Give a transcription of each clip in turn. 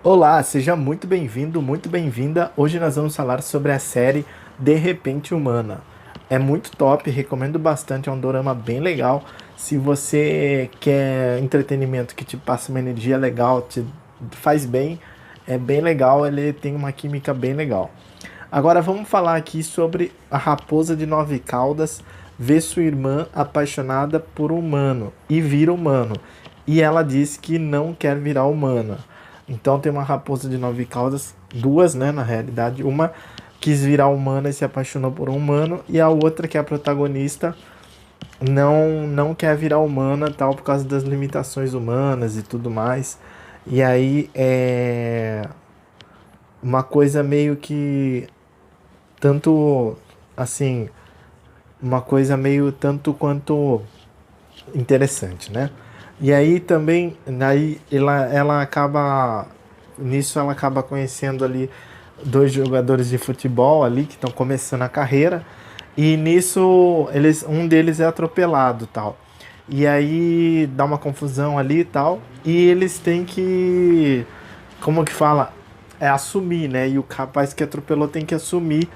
Olá, seja muito bem-vindo, muito bem-vinda. Hoje nós vamos falar sobre a série De Repente Humana. É muito top, recomendo bastante, é um dorama bem legal. Se você quer entretenimento que te passa uma energia legal, te faz bem, é bem legal, ele tem uma química bem legal. Agora vamos falar aqui sobre a raposa de nove caudas vê sua irmã apaixonada por um humano e vira humano. E ela diz que não quer virar humana. Então tem uma raposa de nove caudas, duas, né, na realidade. Uma quis virar humana e se apaixonou por um humano, e a outra, que é a protagonista, não quer virar humana, tal, por causa das limitações humanas e tudo mais. E aí é uma coisa meio que tanto assim, uma coisa meio tanto quanto interessante, né? E aí também, daí ela acaba, nisso ela acaba conhecendo ali dois jogadores de futebol ali que estão começando a carreira, e nisso um deles é atropelado, tal. E aí dá uma confusão ali e tal, e eles têm que, como que fala, assumir, né? E o rapaz que atropelou tem que assumir,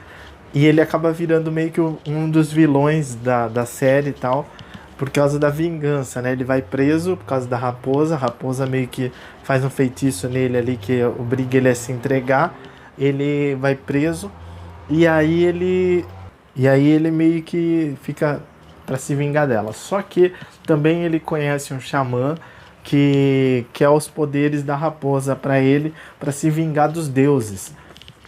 e ele acaba virando meio que um dos vilões da série e tal, por causa da vingança, né? Ele vai preso por causa da raposa. A raposa meio que faz um feitiço nele ali que obriga ele a se entregar. Ele vai preso e aí ele meio que fica para se vingar dela. Só que também ele conhece um xamã que quer os poderes da raposa para ele, para se vingar dos deuses.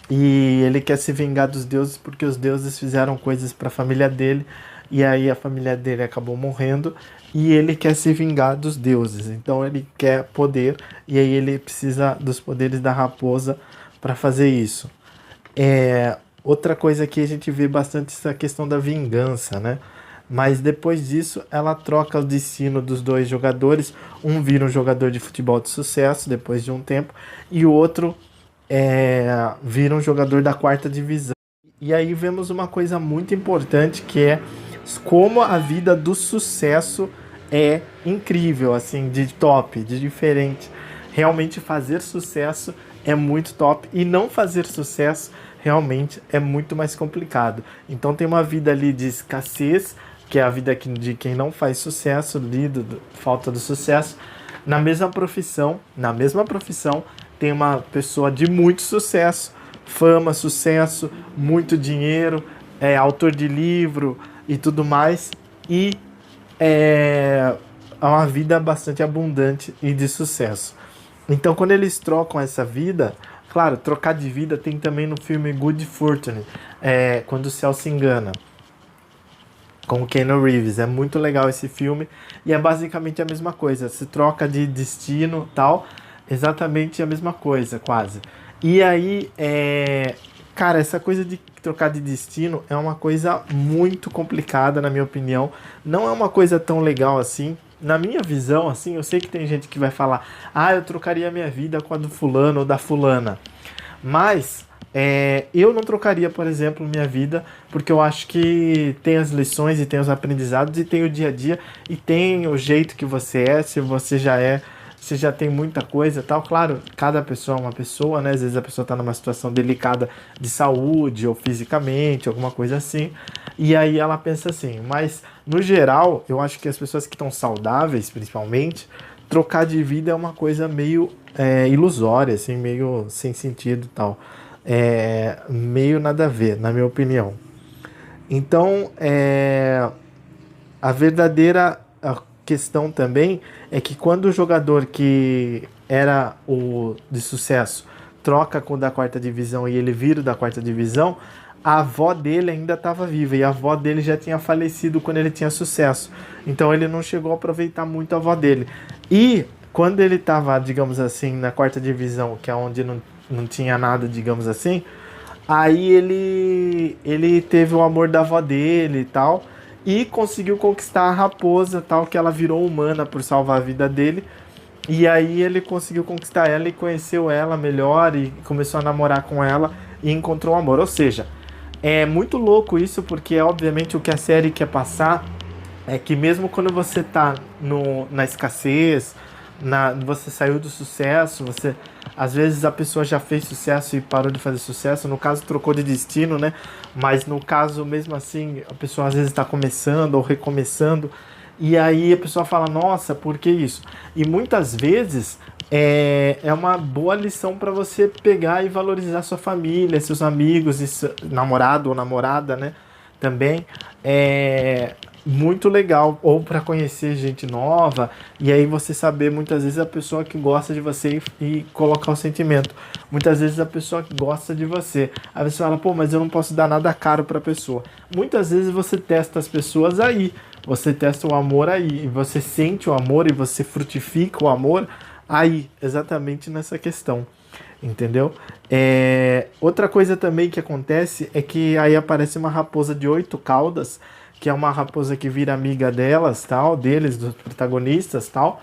E ele quer se vingar dos deuses porque os deuses fizeram coisas para a família dele, e aí a família dele acabou morrendo, e ele quer se vingar dos deuses. Então ele quer poder, e aí ele precisa dos poderes da raposa para fazer isso. Outra coisa que a gente vê bastante essa questão da vingança, né? Mas depois disso, ela troca o destino dos dois jogadores. Um vira um jogador de futebol de sucesso depois de um tempo, e o outro vira um jogador da quarta divisão. E aí vemos uma coisa muito importante, que é como a vida do sucesso é incrível, assim, de top, de diferente. Realmente fazer sucesso é muito top, e não fazer sucesso realmente é muito mais complicado. Então tem uma vida ali de escassez, que é a vida de quem não faz sucesso, ali, falta do sucesso. Na mesma profissão, tem uma pessoa de muito sucesso, fama, sucesso, muito dinheiro, autor de livro e tudo mais, e é uma vida bastante abundante e de sucesso. Então, quando eles trocam essa vida, claro, trocar de vida tem também no filme Good Fortune, quando o céu se engana, com o Keanu Reeves. É muito legal esse filme, e é basicamente a mesma coisa. Se troca de destino, tal, exatamente a mesma coisa, quase. E aí, cara, essa coisa de trocar de destino é uma coisa muito complicada, na minha opinião. Não é uma coisa tão legal assim. Na minha visão, assim, eu sei que tem gente que vai falar: ah, eu trocaria minha vida com a do fulano ou da fulana. Mas eu não trocaria, por exemplo, minha vida, porque eu acho que tem as lições e tem os aprendizados e tem o dia a dia e tem o jeito que você é, se você já é, se já tem muita coisa e tal. Claro, cada pessoa é uma pessoa, né? Às vezes a pessoa está numa situação delicada de saúde ou fisicamente, alguma coisa assim, e aí ela pensa assim. Mas, no geral, eu acho que as pessoas que estão saudáveis, principalmente, trocar de vida é uma coisa meio ilusória, assim, meio sem sentido e tal. Meio nada a ver, na minha opinião. Então, a verdadeira questão também é que quando o jogador que era o de sucesso troca com o da quarta divisão e ele vira o da quarta divisão, a avó dele ainda estava viva, e a avó dele já tinha falecido quando ele tinha sucesso. Então ele não chegou a aproveitar muito a avó dele. E quando ele estava, digamos assim, na quarta divisão, que é onde não tinha nada, digamos assim, aí ele teve o amor da avó dele e tal, e conseguiu conquistar a raposa, tal, que ela virou humana por salvar a vida dele. E aí ele conseguiu conquistar ela e conheceu ela melhor e começou a namorar com ela e encontrou o amor. Ou seja, é muito louco isso, porque obviamente o que a série quer passar é que mesmo quando você tá na escassez, você saiu do sucesso, você Às vezes a pessoa já fez sucesso e parou de fazer sucesso, no caso trocou de destino, né? Mas no caso, mesmo assim, a pessoa às vezes está começando ou recomeçando, e aí a pessoa fala, nossa, por que isso? E muitas vezes é uma boa lição para você pegar e valorizar sua família, seus amigos, e namorado ou namorada, né? Também é muito legal, ou para conhecer gente nova, e aí você saber muitas vezes a pessoa que gosta de você e colocar o sentimento. Muitas vezes a pessoa que gosta de você. Aí você fala, pô, mas eu não posso dar nada caro para a pessoa. Muitas vezes você testa as pessoas aí, você testa o amor aí, e você sente o amor e você frutifica o amor aí, exatamente nessa questão. Entendeu? Outra coisa também que acontece é que aí aparece uma raposa de 8 caudas, que é uma raposa que vira amiga delas, tal, deles, dos protagonistas, tal,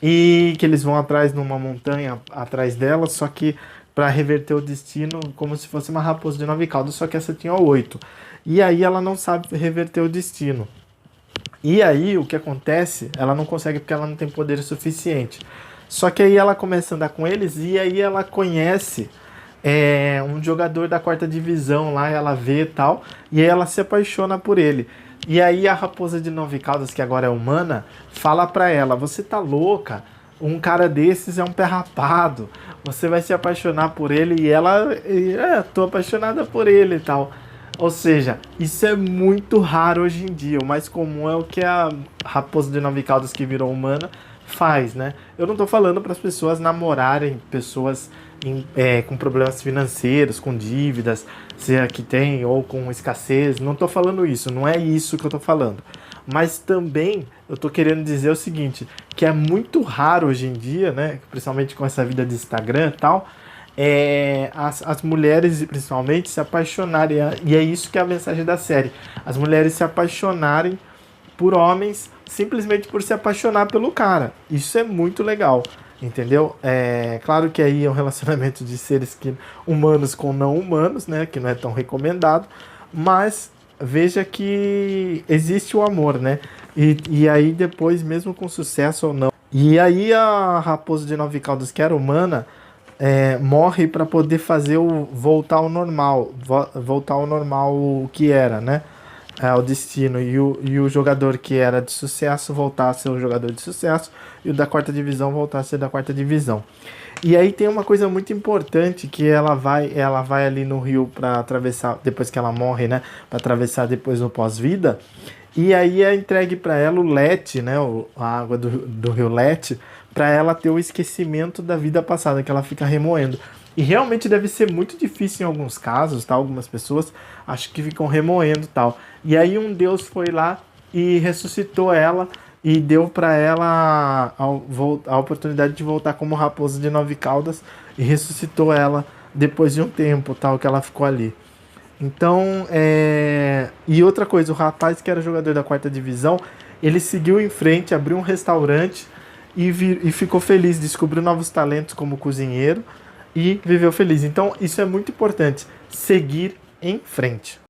e que eles vão atrás numa montanha atrás delas, só que para reverter o destino, como se fosse uma raposa de 9 caudas, só que essa tinha 8. E aí ela não sabe reverter o destino. E aí o que acontece? Ela não consegue porque ela não tem poder suficiente. Só que aí ela começa a andar com eles e aí ela conhece um jogador da quarta divisão lá, ela vê e tal, e aí ela se apaixona por ele. E aí a raposa de 9 caudas, que agora é humana, fala pra ela, você tá louca? Um cara desses é um pé rapado, você vai se apaixonar por ele, e ela, tô apaixonada por ele e tal. Ou seja, isso é muito raro hoje em dia. O mais comum é o que a raposa de 9 caudas que virou humana faz, né? Eu não tô falando para as pessoas namorarem pessoas com problemas financeiros, com dívidas, seja que tem, ou com escassez. Não tô falando isso, não é isso que eu tô falando. Mas também eu tô querendo dizer o seguinte, que é muito raro hoje em dia, né? Principalmente com essa vida de Instagram e tal, as mulheres principalmente se apaixonarem, e é isso que é a mensagem da série, as mulheres se apaixonarem por homens simplesmente por se apaixonar pelo cara. Isso é muito legal, entendeu? Claro que aí é um relacionamento de seres humanos com não humanos, né, que não é tão recomendado, mas veja que existe o amor, né? E aí depois, mesmo com sucesso ou não, e aí a raposa de 9 caudas, que era humana, morre para poder fazer voltar ao normal, voltar ao normal o que era, né? O destino, e o jogador que era de sucesso voltar a ser um jogador de sucesso, e o da quarta divisão voltar a ser da quarta divisão. E aí tem uma coisa muito importante, que ela vai ali no rio para atravessar, depois que ela morre, né? Para atravessar depois no pós-vida. E aí é entregue para ela o Lete, né? A água do rio Lete, para ela ter o esquecimento da vida passada, que ela fica remoendo. E realmente deve ser muito difícil em alguns casos, tá? Algumas pessoas acho que ficam remoendo e tal. E aí um deus foi lá e ressuscitou ela e deu para ela a oportunidade de voltar como raposa de 9 caudas, e ressuscitou ela depois de um tempo, tal, que ela ficou ali. Então, e outra coisa, o rapaz que era jogador da quarta divisão, ele seguiu em frente, abriu um restaurante e ficou feliz, descobriu novos talentos como cozinheiro e viveu feliz. Então, isso é muito importante, seguir em frente.